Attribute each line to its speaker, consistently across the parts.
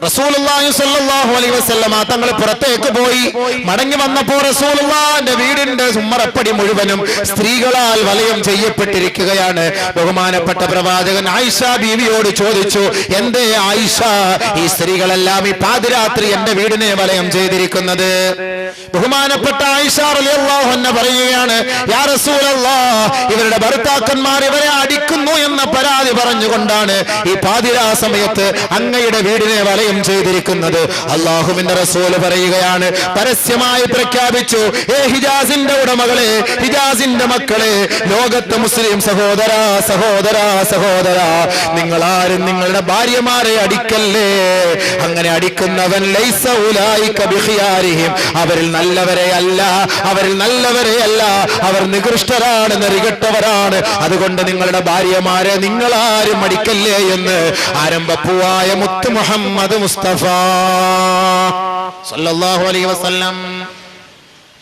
Speaker 1: റസൂലുള്ളാഹി സ്വല്ലല്ലാഹു അലൈഹി വസല്ലമ തങ്ങൾ പുറത്തേക്ക് പോയി. മടങ്ങി വന്നപ്പോൾ റസൂലുള്ളാഹിന്റെ വീടിന്റെ ഉമ്മറപ്പടി മുഴുവനും സ്ത്രീകളാൽ വലയം ചെയ്യപ്പെട്ടിരിക്കുകയാണ്. ബഹുമാനപ്പെട്ട പ്രവാചകൻ ആയിഷ ബീവിയോട് ചോദിച്ചു, എന്തേ ആയിഷ ഈ സ്ത്രീകളെല്ലാം ഈ പാതിരാത്രി എന്റെ വീടിനെ വലയം ചെയ്തിരിക്കുന്നത്? ബഹുമാനപ്പെട്ട ആയിഷ റളിയല്ലാഹു അൻഹ പറയുകയാണ്, യാ റസൂലല്ലാഹ്, ഇവരുടെ ഭർത്താക്കന്മാർ ഇവരെ അടിക്കുന്നു എന്ന പരാതി പറഞ്ഞുകൊണ്ടാണ് ഈ പാതിരാ സമയത്ത് അങ്ങയുടെ വീടിനെ വലയം ചെയ്തിരിക്കുന്നത്. അല്ലാഹുവിന്റെ റസൂൽ പറയുകയാണ്, പരസ്യമായി പ്രഖ്യാപിച്ചു, ഏ ഹിജാസിന്റെ ഉടമകളെ, ഹിജാസിന്റെ മക്കളെ, ലോകത്തെ മുസ്ലിം സഹോദരാ സഹോദരാ സഹോദരാ, നിങ്ങൾ ആരും നിങ്ങളുടെ ഭാര്യമാരെ അടിക്കല്ലേ. അങ്ങനെ അടിക്കുന്നവൻ ലൈസ ഉലൈക ബിഖിയാരിഹിം, അവരിൽ നല്ലവരെ അല്ല, അവരിൽ നല്ലവരെ അല്ല, അവർ നികൃഷ്ടരാണ്, നെറികെട്ടവരാണ്. അതുകൊണ്ട് നിങ്ങളുടെ ഭാര്യമാരെ നിങ്ങളാരും അടിക്കല്ലേ എന്ന് ആരംഭപ്പൂവായ മുത്ത് മുഹമ്മദ് മുസ്തഫ സല്ലല്ലാഹു അലൈഹി വസല്ലം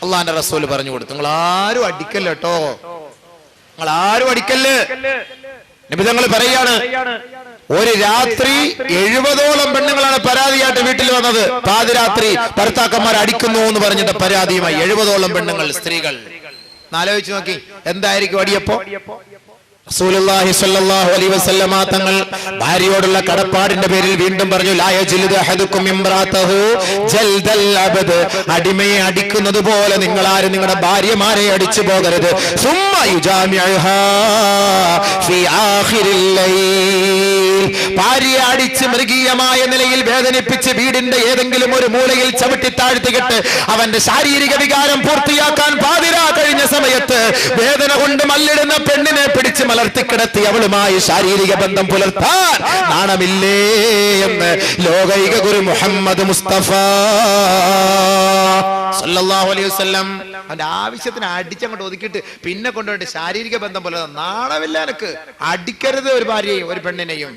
Speaker 1: അള്ളാന്റെ റസൂൽ പറഞ്ഞു കൊടുത്തു, നിങ്ങൾ ആരും അടിക്കല്ല കേട്ടോ, നിങ്ങൾ ആരും അടിക്കല്ലേ. നബി തങ്ങൾ പറയാണ്, ഒരു രാത്രി 70ഓളം പെണ്ണുങ്ങളാണ് പരാതിയായിട്ട് വീട്ടിൽ വന്നത്. പാതിരാത്രി ഭർത്താക്കന്മാർ അടിക്കുന്നു എന്ന് പറഞ്ഞിട്ട് പരാതിയുമായി 70ഓളം പെണ്ണുങ്ങൾ, സ്ത്രീകൾ. ആലോചിച്ച് നോക്കി, എന്തായിരിക്കും അടിയപ്പോ? റസൂലുള്ളാഹി സ്വല്ലല്ലാഹു അലൈഹി വസല്ലമ തങ്ങൾ ഭാര്യയോടുള്ള കടപ്പാടിന്റെ പേരിൽ വീണ്ടും പറഞ്ഞു, ലാ യജ്ലിദു അഹദുക്കും ഇംറാതഹു ജൽദൽ അബ്ദ്, അടിമയെ അടിക്കുന്നത് പോലെ നിങ്ങൾ ആരും നിങ്ങളുടെ ഭാര്യമാരെ അടിച്ചു പോകരുത്. സുമ്മ യുജാമിഉഹാ ഫീ ആഖിരിൽ ലൈൽ, ഭാര്യയെ അടിച്ച് മൃഗീയമായ നിലയിൽ വേദനിപ്പിച്ച് വീടിന്റെ ഏതെങ്കിലും ഒരു മൂലയിൽ ചവിട്ടി താഴ്ത്തിയിട്ട് അവന്റെ ശാരീരിക വികാരം പൂർത്തിയാക്കാൻ പാതിരാ കഴിഞ്ഞ സമയത്ത് വേദന കൊണ്ട് മല്ലിടുന്ന പെണ്ണിനെ പിടിച്ച് മലർത്തിക്കിടത്തി അവളുമായി ശാരീരിക ബന്ധം പുലർത്താൻ നാണമില്ലേ എന്ന് ലോകൈക ഗുരു മുഹമ്മദ് മുസ്തഫ സല്ലല്ലാഹു അലൈഹി വസല്ലം അവന്റെ ആവശ്യത്തിന് അടിച്ചങ്ങോട്ട് ഒതുക്കിയിട്ട് പിന്നെ കൊണ്ടുപോയിട്ട് ശാരീരിക ബന്ധം പുലർത്താൻ നാണമില്ല. എനിക്ക് അടിക്കരുത് ഒരു ഭാര്യയെയും ഒരു പെണ്ണിനെയും.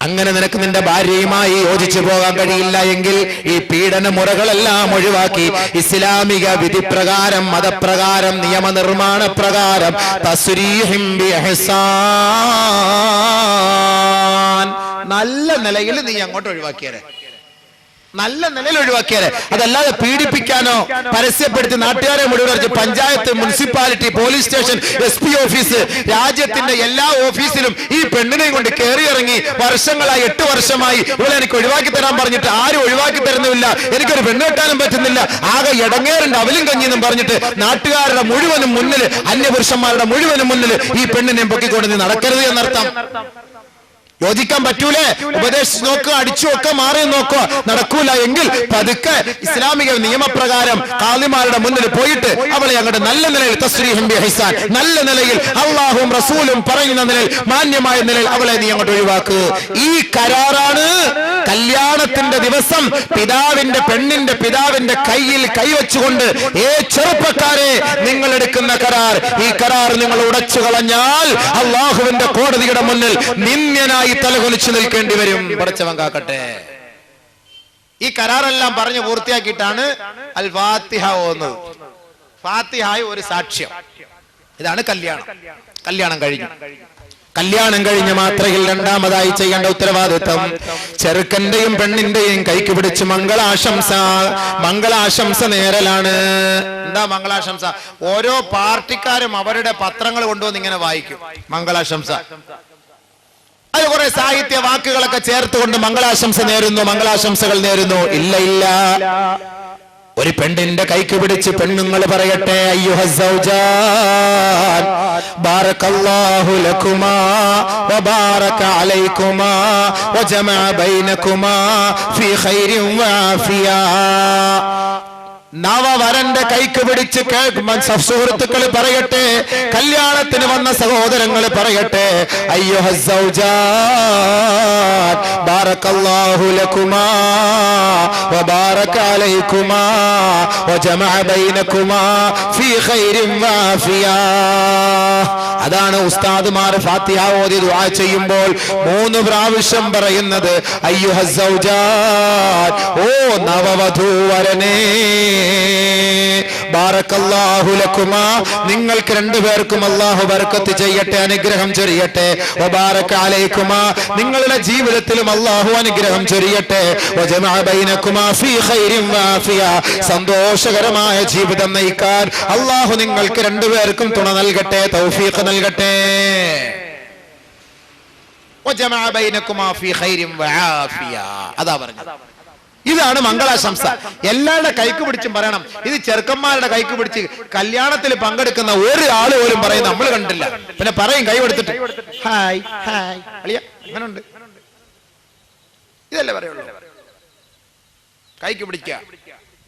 Speaker 1: അങ്ങനെ നിനക്ക് നിന്റെ ഭാര്യയുമായി യോജിച്ചു പോകാൻ കഴിയില്ല എങ്കിൽ ഈ പീഡന മുറകളെല്ലാം ഒഴിവാക്കി ഇസ്ലാമിക വിധി പ്രകാരം, മതപ്രകാരം, നിയമനിർമ്മാണ പ്രകാരം തസ്രീഹിം ബിഇഹ്സാൻ, നല്ല നിലയിൽ നീ അങ്ങോട്ട് ഒഴിവാക്കിയാലേ, നല്ല നിലയിൽ ഒഴിവാക്കിയാലേ. അതല്ലാതെ പീഡിപ്പിക്കാനോ പരസ്യപ്പെടുത്തി നാട്ടുകാരെ മുഴുവൻ panchayat, municipality, police station, SP office, രാജ്യത്തിന്റെ എല്ലാ ഓഫീസിലും ഈ പെണ്ണിനെയും കൊണ്ട് കയറിയിറങ്ങി വർഷങ്ങളായി, 8 വർഷമായി ഇവളെ എനിക്ക് ഒഴിവാക്കി തരാൻ പറഞ്ഞിട്ട് ആരും ഒഴിവാക്കി തരുന്നില്ല, എനിക്കൊരു പെണ്ണ് കെട്ടാനും പറ്റുന്നില്ല, ആകെ ഇടങ്ങേറുണ്ട് അവലും കഞ്ഞിന്നും പറഞ്ഞിട്ട് നാട്ടുകാരുടെ മുഴുവനും മുന്നിൽ, അന്യപുരുഷന്മാരുടെ മുഴുവനും മുന്നിൽ ഈ പെണ്ണിനെ പൊക്കിക്കൊണ്ട് നീ നടക്കരുത് എന്നർത്ഥം. യോജിക്കാൻ പറ്റൂലേ? ഉപദേശിച്ച് നോക്കുക, അടിച്ചു നോക്കുക, മാറി നോക്കുക. നടക്കൂല എങ്കിൽ പതുക്കെ ഇസ്ലാമിക നിയമപ്രകാരം ഖാദിമാരുടെ മുന്നിൽ പോയിട്ട് അവളെ അങ്ങോട്ട് നല്ല നിലയിൽ തസ്രീഹും ബിഇഹ്സാൻ, നല്ല നിലയിൽ അള്ളാഹും റസൂലും പറയുന്ന നിലയിൽ, മാന്യമായ നിലയിൽ അവളെ നീ അങ്ങോട്ട് ഒഴിവാക്കുക. ഈ കരാറാണ് കല്യാണത്തിന്റെ ദിവസം പെണ്ണിന്റെ പിതാവിന്റെ കയ്യിൽ കൈവച്ചുകൊണ്ട്, ചെറുപ്പക്കാരെ നിങ്ങൾ എടുക്കുന്ന കരാർ, ഈ കരാർ നിങ്ങൾ ഉടച്ചു കളഞ്ഞാൽ അള്ളാഹുവിന്റെ കോടതിയുടെ മുന്നിൽ നിന്ദ്യനായി തലകുനിച്ചു നിൽക്കേണ്ടി വരും. പടച്ചവൻ കാക്കട്ടെ. ഈ കരാറെല്ലാം പറഞ്ഞു പൂർത്തിയാക്കിയിട്ടാണ് അൽ ഫാത്തിഹ ഓതുന്നത്. ഫാത്തിഹായ ഒരു സാക്ഷ്യം. ഇതാണ് കല്യാണം. കല്യാണം കഴിഞ്ഞ മാത്രയിൽ രണ്ടാമതായി ചെയ്യേണ്ട ഉത്തരവാദിത്വം ചെറുക്കന്റെയും പെണ്ണിന്റെയും കൈക്ക് പിടിച്ച് മംഗളാശംസ നേരലാണ്. എന്താ മംഗളാശംസ? ഓരോ പാർട്ടിക്കാരും അവരുടെ പത്രങ്ങൾ കൊണ്ടുവന്ന് ഇങ്ങനെ വായിക്കും മംഗളാശംസ. അത് കുറെ സാഹിത്യ വാക്കുകളൊക്കെ ചേർത്തുകൊണ്ട് മംഗളാശംസകൾ നേരുന്നു. ഇല്ല, ഒരു പെണ്ണിന്റെ കൈക്ക് പിടിച്ച് പെണ്ണുങ്ങൾ പറയട്ടെ, അയ്യുഹസ്സൗജാൻ ബാറകല്ലാഹു ലകുമാ വബാറക അലൈകുമാ വജമഅ ബൈനകുമാ ഫീ ഖൈരിൻ വആഫിയ. നവവരന്റെ കൈക്ക് പിടിച്ച് സുഹൃത്തുക്കൾ പറയട്ടെ, കല്യാണത്തിന് വന്ന സഹോദരങ്ങൾ പറയട്ടെ, അയ്യുഹസ്സൗജാൻ ബാറകല്ലാഹു ലകുമാ വബാറക അലൈകുമാ വജമഅ ബൈനകുമാ ഫീ ഖൈരിൻ വആഫിയ. അതാണ് ഉസ്താദുമാർ ഫാത്തിഹ ഓതി ദുആ ചെയ്യുമ്പോൾ 3 പ്രാവശ്യം പറയുന്നത്, അയ്യുഹസ്സൗജാൻ, ഓ നവവധൂവരനെ, ബാറക്കല്ലാഹു ലക്കുമാ, നിങ്ങൾക്ക് രണ്ടുപേർക്കും അല്ലാഹു ബർക്കത്ത് ചെയ്യട്ടെ, അനുഗ്രഹം ചൊരിയട്ടെ. വബാറക അലൈക്കുമാ, നിങ്ങളുടെ ജീവിതത്തിലും അല്ലാഹു അനുഗ്രഹം ചൊരിയട്ടെ. വജമഅ ബൈനകുമാ ഫീ ഖൈരിൻ വആഫിയ, സന്തോഷകരമായ ജീവിതം നയിക്കാൻ അല്ലാഹു നിങ്ങൾക്ക് രണ്ടുപേർക്കും തുണ നൽകട്ടെ, തൗഫീഖ് നൽകട്ടെ. വജമഅ ബൈനകുമാ ഫീ ഖൈരിൻ വആഫിയ, അതാ പറഞ്ഞത്. ഇതാണ് മംഗളാശംസ. എല്ലാവരുടെ കൈക്ക് പിടിച്ചും പറയണം. ഇത് ചെറുക്കന്മാരുടെ കൈക്ക് പിടിച്ച് കല്യാണത്തിൽ പങ്കെടുക്കുന്ന ഒരു ആള് പോലും പറയും നമ്മൾ കണ്ടില്ല. പിന്നെ പറയും കൈ കൊടുത്തിട്ട് ഹായ് ഹായ് അളിയ അങ്ങനുണ്ട്, ഇതല്ലേ പറയുള്ളൂ. കൈക്ക് പിടിക്കുക.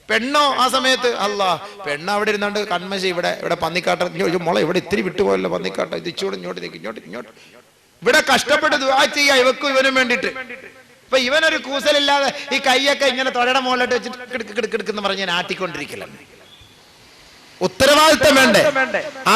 Speaker 1: പെണ്ണോ ആ സമയത്ത് അല്ലാ, പെണ്ണ് അവിടെ ഇരുന്നാണ്ട് കൺമശി ഇവിടെ പന്നിക്കാട്ട മോളെ ഇവിടെ ഇത്തിരി വിട്ടുപോയല്ലോ പന്നിക്കാട്ട, ഇത് ഇച്ചോട് ഇങ്ങോട്ട് ഇവിടെ കഷ്ടപ്പെട്ട് ദുആ ചെയ്യാ ഇവക്കും ഇവനും വേണ്ടിട്ട്. ഇപ്പൊ ഇവനൊരു കൂസലില്ലാതെ ഈ കൈയൊക്കെ ഇങ്ങനെ തൊടയുടെ മുകളിലോട്ട് വെച്ചിട്ട് കിടക്കുന്ന പറഞ്ഞ് ഞാൻ ആട്ടിക്കൊണ്ടിരിക്കില്ല. ഉത്തരവാദിത്തം വേണ്ടേ?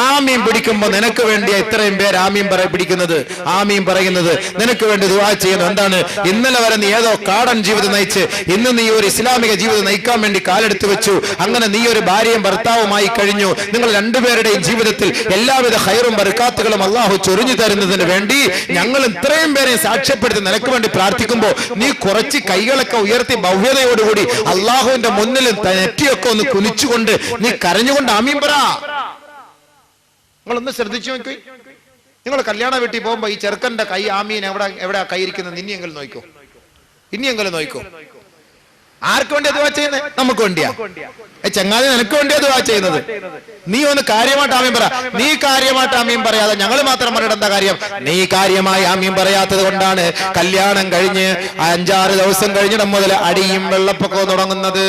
Speaker 1: ആമീൻ പിടിക്കുമ്പോ നിനക്ക് വേണ്ടിയാ ഇത്രയും പേര് ആമീൻ പിടിക്കുന്നത്, ആമീൻ പറയുന്നത്, നിനക്ക് വേണ്ടി ദുആ ചെയ്യുന്നു. എന്താണ്? ഇന്നലെ വരെ നീ ഏതോ കാടൻ ജീവിതം നയിച്ച് ഇന്ന് നീ ഒരു ഇസ്ലാമിക ജീവിതം നയിക്കാൻ വേണ്ടി കാലെടുത്ത് വെച്ചു. അങ്ങനെ നീ ഒരു ഭാര്യയും ഭർത്താവുമായി കഴിഞ്ഞു. നിങ്ങൾ രണ്ടുപേരുടെയും ജീവിതത്തിൽ എല്ലാവിധ ഖൈറും ബർക്കാത്തുകളും അല്ലാഹു ചൊരിഞ്ഞു തരുന്നതിന് വേണ്ടി ഞങ്ങൾ ഇത്രയും പേരെ സാക്ഷ്യപ്പെടുത്തി നിനക്ക് വേണ്ടി പ്രാർത്ഥിക്കുമ്പോ നീ കുറച്ച് കൈകളൊക്കെ ഉയർത്തി ഭവ്യതയോടുകൂടി അല്ലാഹുവിന്റെ മുന്നിൽ നെറ്റിയൊക്കെ ഒന്ന് കുനിച്ചുകൊണ്ട് നീ കരഞ്ഞുകൊണ്ട് ആമീൻ പറ. നിങ്ങളൊന്ന് ശ്രദ്ധിച്ചു നോക്കി. നിങ്ങൾ കല്യാണ വീട്ടിൽ പോകുമ്പോ ഈ ചെറുക്കന്റെ കൈ ആമീൻ എവിടെ കൈ ഇരിക്കുന്നത് ഇനിയെങ്കിലും നോക്കോ. ആർക്ക് വേണ്ടിയാ ദുആ ചെയ്യുന്നത്? നമുക്ക് വേണ്ടിയാ. ചങ്ങാതി നിനക്ക് വേണ്ടിയാ ദുആ ചെയ്യുന്നത്. നീ ഒന്ന് കാര്യമായിട്ട് ആമീൻ പറ. നീ കാര്യമായിട്ട് ആമീൻ പറയാതെ ഞങ്ങൾ മാത്രം പറഞ്ഞിട്ട് എന്താ കാര്യം? നീ കാര്യമായി ആമീൻ പറയാത്തത് കൊണ്ടാണ് കല്യാണം കഴിഞ്ഞ് 5-6 ദിവസം കഴിഞ്ഞിടം മുതൽ അടിയും വെള്ളപ്പൊക്കവും തുടങ്ങുന്നത്.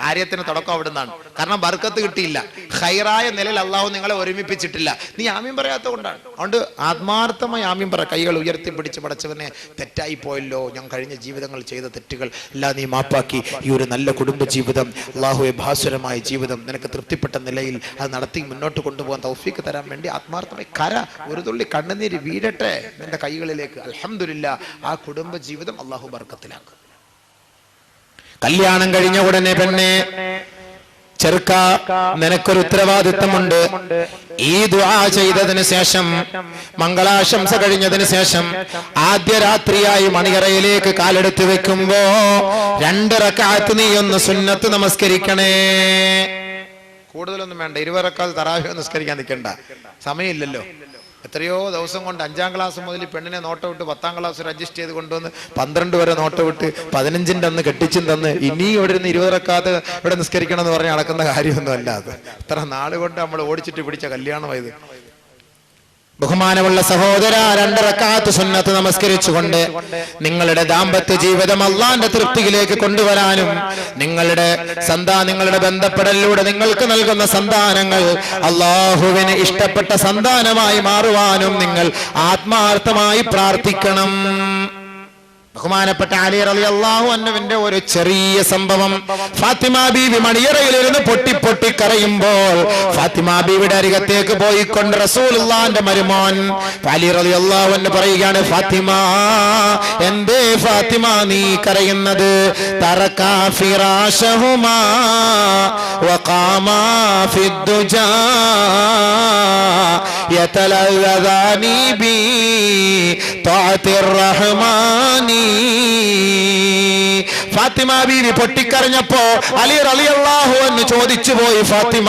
Speaker 1: കാര്യത്തിന് തുടക്കം അവിടെ നിന്നാണ്. കാരണം ബർക്കത്ത് കിട്ടിയില്ല, ഖൈറായ നിലയിൽ അല്ലാഹു നിങ്ങളെ ഒരുമിപ്പിച്ചിട്ടില്ല. നീ ആമീൻ പറയാത്ത കൊണ്ടാണ്. അതുകൊണ്ട് ആത്മാർത്ഥമായി ആമീൻ പറ. കൈകൾ ഉയർത്തി പിടിച്ച് പടച്ചവനെ തെറ്റായി പോയല്ലോ, ഞാൻ കഴിഞ്ഞ ജീവിതങ്ങൾ ചെയ്ത തെറ്റുകൾ എല്ലാം നീ മാപ്പാക്കി ഈ ഒരു നല്ല കുടുംബ ജീവിതം, അല്ലാഹുവേ ഭാസുരമായ ജീവിതം നിനക്ക് തൃപ്തിപ്പെട്ട നിലയിൽ അത് നടത്തി മുന്നോട്ട് കൊണ്ടുപോകാൻ തൗഫീക്ക് തരാൻ വേണ്ടി ആത്മാർത്ഥമായി ഒരു തുള്ളി കണ്ണുനീര് വീഴട്ടെ നിന്റെ കൈകളിലേക്ക്. അൽഹംദുലില്ലാ, ആ കുടുംബ ജീവിതം അല്ലാഹു ബർക്കത്തിലാക്കും. കല്യാണം കഴിഞ്ഞ ഉടനെ പെണ്ണെ, ചെറുക്ക, നിനക്കൊരു ഉത്തരവാദിത്തമുണ്ട്. ഈ ദുആ ചെയ്തതിന് ശേഷം, മംഗളാശംസ കഴിഞ്ഞതിന് ശേഷം ആദ്യ രാത്രിയായി മണിയറയിലേക്ക് കാലെടുത്ത് വെക്കുമ്പോ 2 റക്അത്ത് നീ ഒന്ന് സുന്നത്ത് നമസ്കരിക്കണേ. കൂടുതലൊന്നും വേണ്ട, 20 റക്അത്ത് തറാവീഹ് നമസ്കരിക്കാൻ നിൽക്കണ്ട, സമയമില്ലല്ലോ. എത്രയോ ദിവസം കൊണ്ട് 5ാം ക്ലാസ് മുതൽ പെണ്ണിനെ നോട്ടം വിട്ട് 10ാം ക്ലാസ് വരെ അഡ്ജസ്റ്റ് ചെയ്ത് കൊണ്ടുവന്ന് 12 വരെ നോട്ടം വിട്ട് 15ന്റെ അന്ന് കെട്ടിച്ചും തന്ന് ഇനി ഇവിടെ നിന്ന് 20 റക്അത്ത് ഇവിടെ നിസ്കരിക്കണം എന്ന് പറഞ്ഞ് നടക്കുന്ന കാര്യമൊന്നും അല്ല. അത് ഇത്ര നാളുകൊണ്ട് നമ്മൾ ഓടിച്ചിട്ട് പിടിച്ച കല്യാണമായത്. ബഹുമാനമുള്ള സഹോദര, 2 റക്അത്ത് സുന്നത്ത് നമസ്കരിച്ചുകൊണ്ട് നിങ്ങളുടെ ദാമ്പത്യ ജീവിതം അല്ലാഹുവിന്റെ തൃപ്തിയിലേക്ക് കൊണ്ടുവരാനും നിങ്ങളുടെ ബന്ധപ്പെടലിലൂടെ നിങ്ങൾക്ക് നൽകുന്ന സന്താനങ്ങൾ അല്ലാഹുവിന് ഇഷ്ടപ്പെട്ട സന്താനമായി മാറുവാനും നിങ്ങൾ ആത്മാർത്ഥമായി പ്രാർത്ഥിക്കണം. ബഹുമാനപ്പെട്ട അലി റളിയല്ലാഹു അൻഹുവിന്റെ ഒരു ചെറിയ സംഭവം. ഫാത്തിമ ബീവി മണിയറയിലിരുന്ന് പൊട്ടി കരയുമ്പോൾ ഫാത്തിമ ബീവിയുടെ അരികത്തേക്ക് പോയിക്കൊണ്ട് റസൂലുള്ളാഹിന്റെ മരുമോൻ അലി റളിയല്ലാഹു അൻഹു പറയുകയാണ്, ഫാത്തിമ, എന്തേ ഫാത്തിമ നീ കരയുന്നത്? തറകാ ഫിറാശഹുമാ വഖാമാ ഫിദ്ദുജാ യതലദാനി ബി തഅതിർ റഹ്മാനി. ഫാത്തിമ ബീവി പൊട്ടിക്കരഞ്ഞപ്പോ അലി റളിയല്ലാഹു അൻഹു ചോദിച്ചു പോയി, ഫാത്തിമ,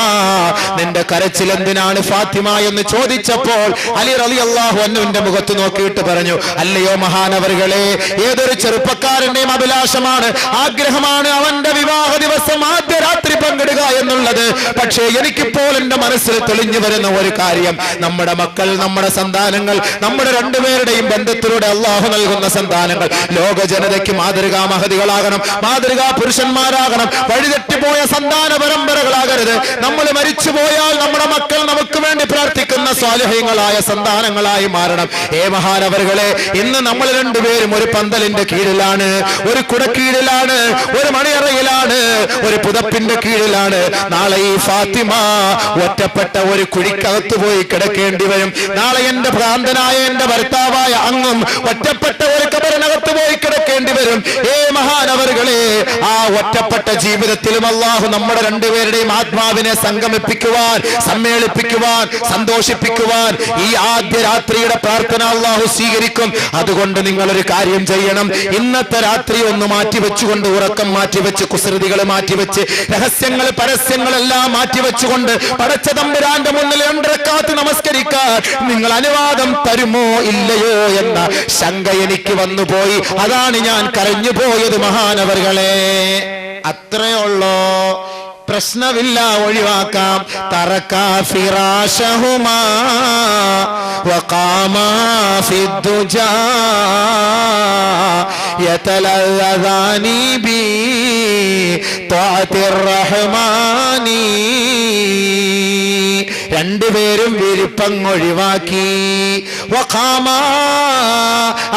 Speaker 1: നിന്റെ കരച്ചിൽ എന്തിനാണ് ഫാത്തിമ എന്ന് ചോദിച്ചപ്പോൾ അലി റളിയല്ലാഹു അൻഹുവിന്റെ മുഖത്ത് നോക്കിയിട്ട് പറഞ്ഞു, അല്ലയോ മഹാനവറുകളെ, ഏതൊരു ചെറുപ്പക്കാരന്റെയും അഭിലാഷമാണ്, ആഗ്രഹമാണ് അവന്റെ വിവാഹ ദിവസം ആദ്യ രാത്രി പങ്കിടുക എന്നുള്ളത്. പക്ഷേ എനിക്കിപ്പോൾ എന്റെ മനസ്സിൽ തെളിഞ്ഞു വരുന്ന ഒരു കാര്യം, നമ്മുടെ മക്കൾ, നമ്മുടെ സന്താനങ്ങൾ, നമ്മുടെ രണ്ടുപേരുടെയും ബന്ധത്തിലൂടെ അല്ലാഹു നൽകുന്ന സന്താനങ്ങൾ ലോക ജനതയ്ക്ക് മാതൃകാ മഹതികളാകണം, മാതൃകാ പുരുഷന്മാരാകണം. വഴിതെറ്റിപ്പോയ സന്താന പരമ്പരകളാകരുത്. നമ്മൾ മരിച്ചുപോയാൽ നമ്മുടെ മക്കൾ നമുക്ക് വേണ്ടി പ്രാർത്ഥിക്കുന്ന സ്വാലിഹീങ്ങളായ സന്താനങ്ങളായി മാറണം. മഹാനവറുകളെ, ഇന്ന് നമ്മൾ രണ്ടുപേരും ഒരു പന്തലിന്റെ കീഴിലാണ്, ഒരു കുടക്കീഴിലാണ്, ഒരു മണിയറയിലാണ്, ഒരു പുതപ്പിന്റെ കീഴിലാണ്. നാളെ ഈ ഫാത്തിമ ഒറ്റപ്പെട്ട ഒരു കുഴിക്കകത്ത് പോയി കിടക്കേണ്ടി വരും. നാളെ എന്റെ ഭ്രാന്തനായ എന്റെ ഭർത്താവായ അങ്ങും ഒറ്റപ്പെട്ട ഒരു കബറിനകത്ത് പോയി കിടക്കേണ്ടി വരും. മഹാനവറുകളെ, ആ ഒറ്റപ്പെട്ട ജീവിതത്തിലും അല്ലാഹു നമ്മുടെ രണ്ടുപേരുടെയും ആത്മാവിനെ സംഗമിപ്പിക്കുവാൻ, സമ്മേളിപ്പിക്കുവാൻ, സന്തോഷിപ്പിക്കുവാൻ ഈ ആദ്യ രാത്രിയുടെ പ്രാർത്ഥന അല്ലാഹു സ്വീകരിക്കും. അതുകൊണ്ട് നിങ്ങളൊരു കാര്യം ചെയ്യണം. ഇന്നത്തെ രാത്രി ഒന്ന് മാറ്റിവെച്ചുകൊണ്ട്, ഉറക്കം മാറ്റിവെച്ച്, കുസൃതികൾ മാറ്റിവെച്ച്, രഹസ്യങ്ങൾ പരസ്യങ്ങളെല്ലാം മാറ്റിവെച്ചുകൊണ്ട് പടച്ച തമ്പുരാന്റെ മുന്നിൽ 2 റക്അത്ത് നമസ്കരിക്കാൻ നിങ്ങൾ അനുവാദം തരുമോ ഇല്ലയോ എന്ന ശങ്ക എനിക്ക് വന്നുപോയി. അതാണ് ഞാൻ കരഞ്ഞു പോയത് മഹാനവറുകളെ. അത്രേ ഉള്ളോ? പ്രശ്നമില്ല, ഒഴിവാക്കാം. തറക്കാ ഫിറാശഹുമാ വഖാമാ ഫിദ്ദുജാ യതലല്ലദാനി ബി ത്വാഅത്തിർ റഹ്മാനി. രണ്ടുപേരും വിരിപ്പങ്ങൊഴിവാക്കി. വഖാമാ,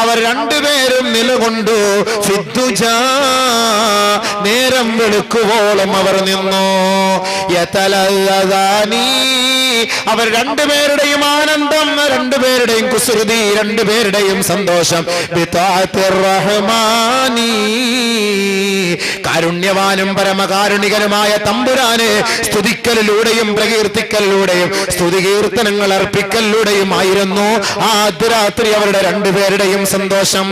Speaker 1: അവർ രണ്ടുപേരും നിലകൊണ്ടു. ഫിദ്ദുജാ, നേരം വെളുക്കുവോളം അവർ നിന്നു. യതലല്ലദാനി, അവർ രണ്ടുപേരുടെയും ആനന്ദം, രണ്ടുപേരുടെയും കുസൃതി, രണ്ടുപേരുടെയും സന്തോഷം ബിത്വാഅത്തിർ റഹ്മാനി, കാരുണ്യവാനും പരമകാരുണികനുമായ തമ്പുരാനെ സ്തുതിക്കലിലൂടെയും പ്രകീർത്തിക്കലിലൂടെയും സ്തുതികീർത്തനങ്ങൾ അർപ്പിക്കലിലൂടെയുമായിരുന്നു ആ രാത്രി അവരുടെ രണ്ടുപേരുടെയും സന്തോഷം.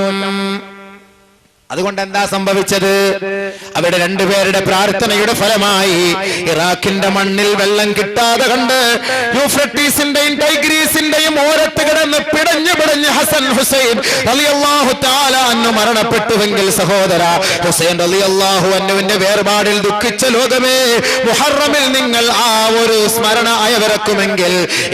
Speaker 1: അതുകൊണ്ട് എന്താ സംഭവിച്ചത്? അവരുടെ രണ്ടുപേരുടെ പ്രാർത്ഥനയുടെ ഫലമായി ഇറാഖിന്റെ മണ്ണിൽ വെള്ളം കിട്ടാതെ കണ്ട് യൂഫ്രട്ടീസിന്റെയും ടൈഗ്രീസിന്റെയും ഓരത്ത് കിടന്ന് പിടഞ്ഞു പിടഞ്ഞ് ഹസൻ ഹുസൈൻ റളിയല്ലാഹു തആല അൻഹു മരണപ്പെട്ടുവെങ്കിൽ സഹോദര, ഹുസൈൻ റളിയല്ലാഹു അൻഹുവിന്റെ വേർപാടിൽ ദുഃഖിച്ച ലോകമേ, മുഹറമിൽ നിങ്ങൾ ആ ഒരു സ്മരണ അയവിറക്കുമെങ്കിൽ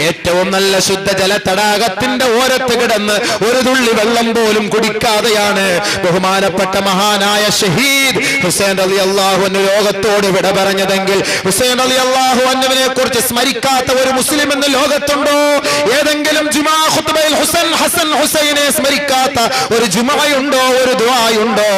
Speaker 1: ഏറ്റവും നല്ല ശുദ്ധജല തടാകത്തിന്റെ ഓരത്ത് കിടന്ന് ഒരു തുള്ളി വെള്ളം പോലും കുടിക്കാതെയാണ് ബഹുമാനപ്പെട്ട മഹാനായ ഷഹീദ് ഹുസൈൻ റളിയല്ലാഹു അൻഹു ലോകത്തോട് വിട പറഞ്ഞതെങ്കിൽ, ഹുസൈൻ റളിയല്ലാഹു അൻഹുവിനെ കുറിച്ച് സ്മരിക്കാത്ത ഒരു മുസ്ലിം ഇന്ന് ലോകത്തുണ്ടോ? ഏതെങ്കിലും ജുമാ ഖുത്ബയിൽ ഹസൻ ഹുസൈനെ സ്മരിക്കാത്ത ഒരു ജുമഅയുണ്ടോ, ഒരു ദുആയുണ്ടോ?